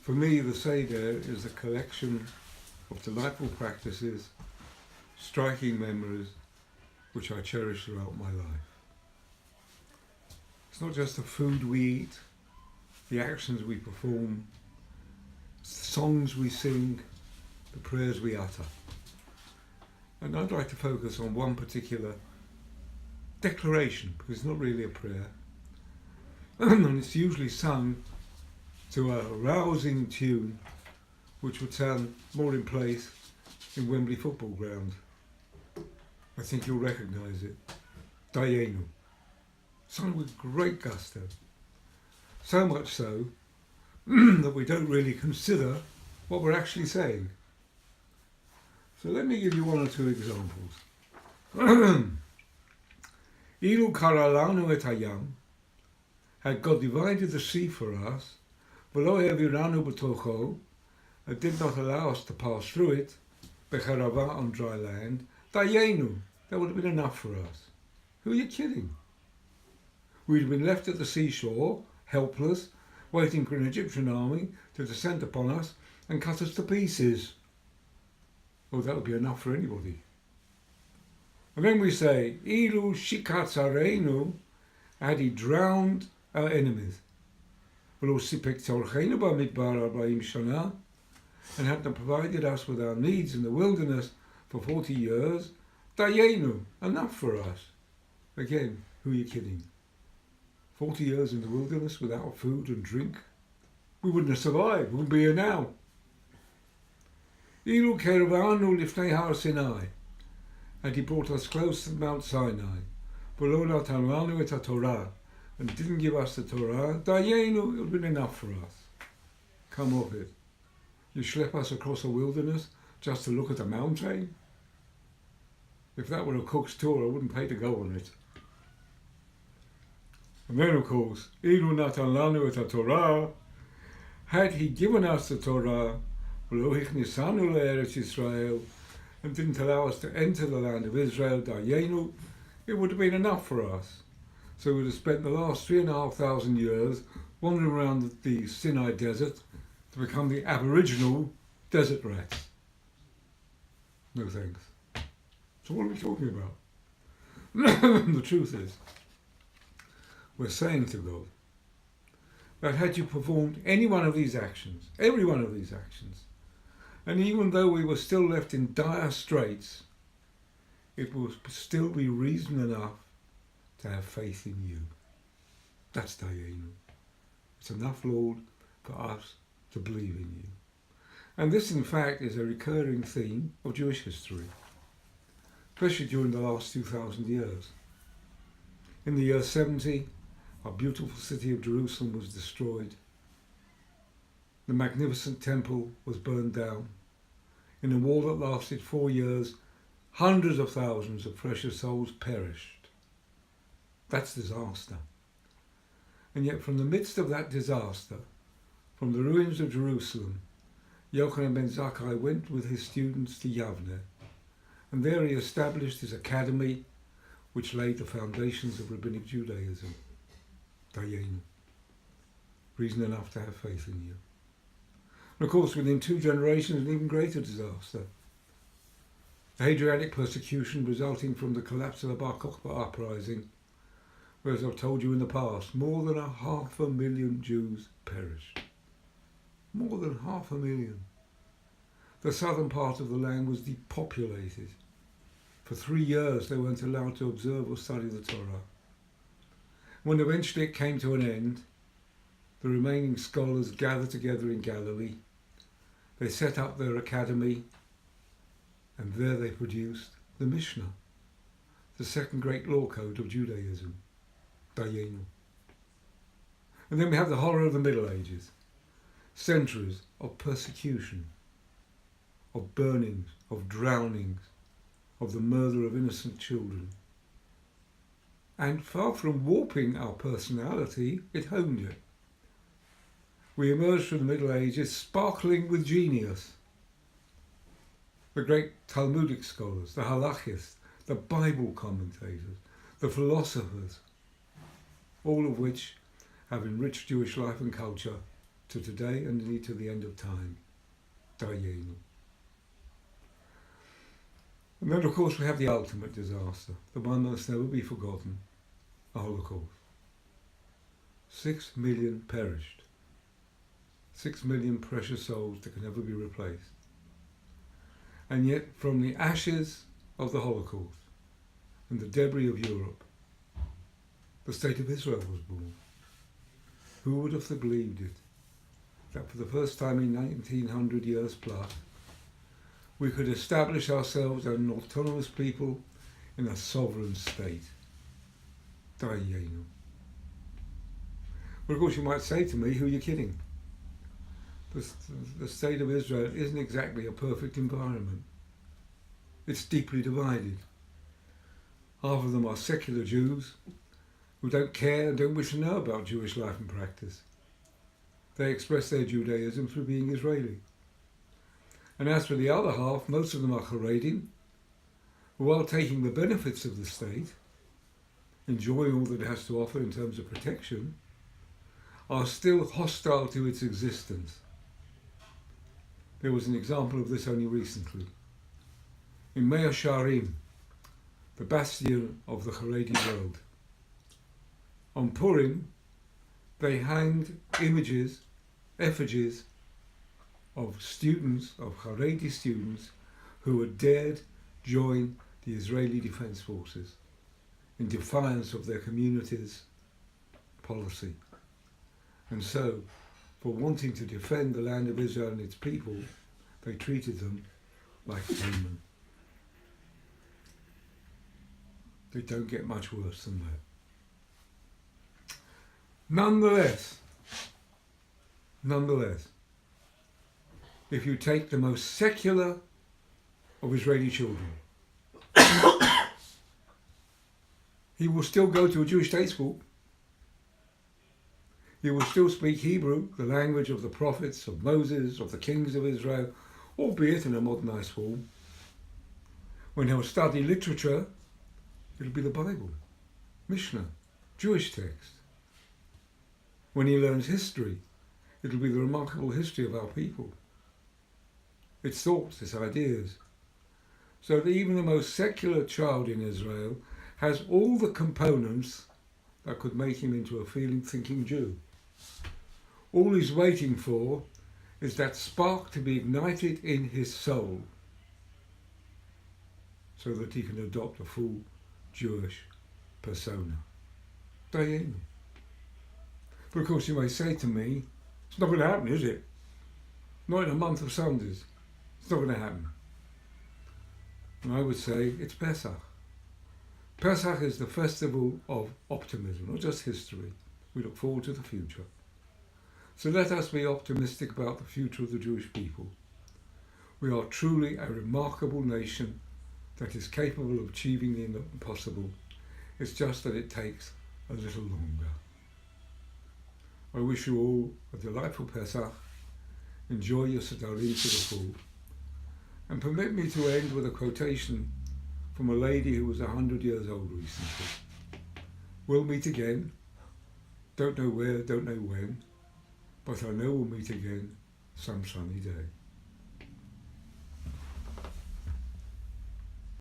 For me, the Seder is a collection of delightful practices, striking memories, which I cherish throughout my life. It's not just the food we eat, the actions we perform, it's the songs we sing, the prayers we utter. And I'd like to focus on one particular declaration, because it's not really a prayer, and it's usually sung to a rousing tune which would sound more in place in Wembley football ground. I think you'll recognise it. Dayenu. Sung with great gusto. So much so that we don't really consider what we're actually saying. So let me give you one or two examples. Ilu karalanu et hayam, had God divided the sea for us, v'lo eviranu b'tocho, and did not allow us to pass through it, becharava on dry land, dayenu, that would have been enough for us. Who are you kidding? We'd have been left at the seashore, helpless, waiting for an Egyptian army to descend upon us and cut us to pieces. Oh, that would be enough for anybody. And then we say, Ilu shikatzarenu, had he drowned our enemies, and had them provided us with our needs in the wilderness for 40 years, dayenu, enough for us. Again, who are you kidding? 40 years in the wilderness without food and drink? We wouldn't have survived, we wouldn't be here now. Ilu kervanu lifnei har Sinai, and he brought us close to Mount Sinai, v'lo natananu et haTorah, and didn't give us the Torah, dayenu, it would have been enough for us. Come off it. You schlep us across a wilderness just to look at a mountain? If that were a cook's tour, I wouldn't pay to go on it. And then, of course, Ilu natan lanu et haTorah, had he given us the Torah, v'lo hichnisanu le'eretz Yisrael, and didn't allow us to enter the land of Israel, dayenu, it would have been enough for us. So we would have spent the last 3,500 years wandering around the Sinai desert to become the aboriginal desert rats. No thanks. So what are we talking about? The truth is, we're saying to God that had you performed any one of these actions, every one of these actions, and even though we were still left in dire straits, it will still be reason enough to have faith in you. That's dayenu. It's enough, Lord, for us to believe in you. And this, in fact, is a recurring theme of Jewish history, especially during the last 2,000 years. In the year 70, our beautiful city of Jerusalem was destroyed. The magnificent temple was burned down. In a war that lasted 4 years, hundreds of thousands of precious souls perished. That's disaster. And yet from the midst of that disaster, from the ruins of Jerusalem, Yochanan ben Zakkai went with his students to Yavne, and there he established his academy, which laid the foundations of Rabbinic Judaism. Dayenu. Reason enough to have faith in you. And of course, within 2 generations, an even greater disaster. The Hadrianic persecution resulting from the collapse of the Bar Kokhba uprising, where, as I've told you in the past, more than 500,000 Jews perished. More than 500,000. The southern part of the land was depopulated. For 3 years they weren't allowed to observe or study the Torah. When eventually it came to an end, the remaining scholars gathered together in Galilee. They set up their academy, and there they produced the Mishnah, the second great law code of Judaism, Dayenu. And then we have the horror of the Middle Ages, centuries of persecution, of burnings, of drownings, of the murder of innocent children. And far from warping our personality, it honed it. We emerged from the Middle Ages sparkling with genius. The great Talmudic scholars, the halachists, the Bible commentators, the philosophers, all of which have enriched Jewish life and culture to today and indeed to the end of time. Dayenu. And then of course we have the ultimate disaster, the one that's never be forgotten, the Holocaust. 6 million perished. 6 million precious souls that can never be replaced. And yet from the ashes of the Holocaust and the debris of Europe, the state of Israel was born. Who would have believed it? That for the first time in 1900 years plus, we could establish ourselves as an autonomous people in a sovereign state. Dayenu. But of course you might say to me, who are you kidding? The state of Israel isn't exactly a perfect environment. It's deeply divided. Half of them are secular Jews who don't care and don't wish to know about Jewish life and practice. They express their Judaism through being Israeli. And as for the other half, most of them are Haredim, who, while taking the benefits of the state, enjoying all that it has to offer in terms of protection, are still hostile to its existence. There was an example of this only recently. In Mea Shearim, the bastion of the Haredi world, on Purim, they hanged images, effigies of students, of Haredi students, who had dared join the Israeli Defense Forces in defiance of their community's policy. And so, for wanting to defend the land of Israel and its people, they treated them like Haman. They don't get much worse than that. Nonetheless, if you take the most secular of Israeli children, he will still go to a Jewish day school. He will still speak Hebrew, the language of the prophets, of Moses, of the kings of Israel, albeit in a modernized form. When he'll study literature, it'll be the Bible, Mishnah, Jewish text. When he learns history, it'll be the remarkable history of our people, its thoughts, its ideas. So that even the most secular child in Israel has all the components that could make him into a thinking Jew. All he's waiting for is that spark to be ignited in his soul so that he can adopt a full Jewish persona. Dayenu. But of course you may say to me, it's not going to happen, is it? Not in a month of Sundays. It's not going to happen. And I would say it's Pesach. Pesach is the festival of optimism, not just history. We look forward to the future. So let us be optimistic about the future of the Jewish people. We are truly a remarkable nation that is capable of achieving the impossible. It's just that it takes a little longer. I wish you all a delightful Pesach. Enjoy your Sedarim to the full. And permit me to end with a quotation from a lady who was 100 years old recently. We'll meet again. Don't know where, don't know when, but I know we'll meet again some sunny day.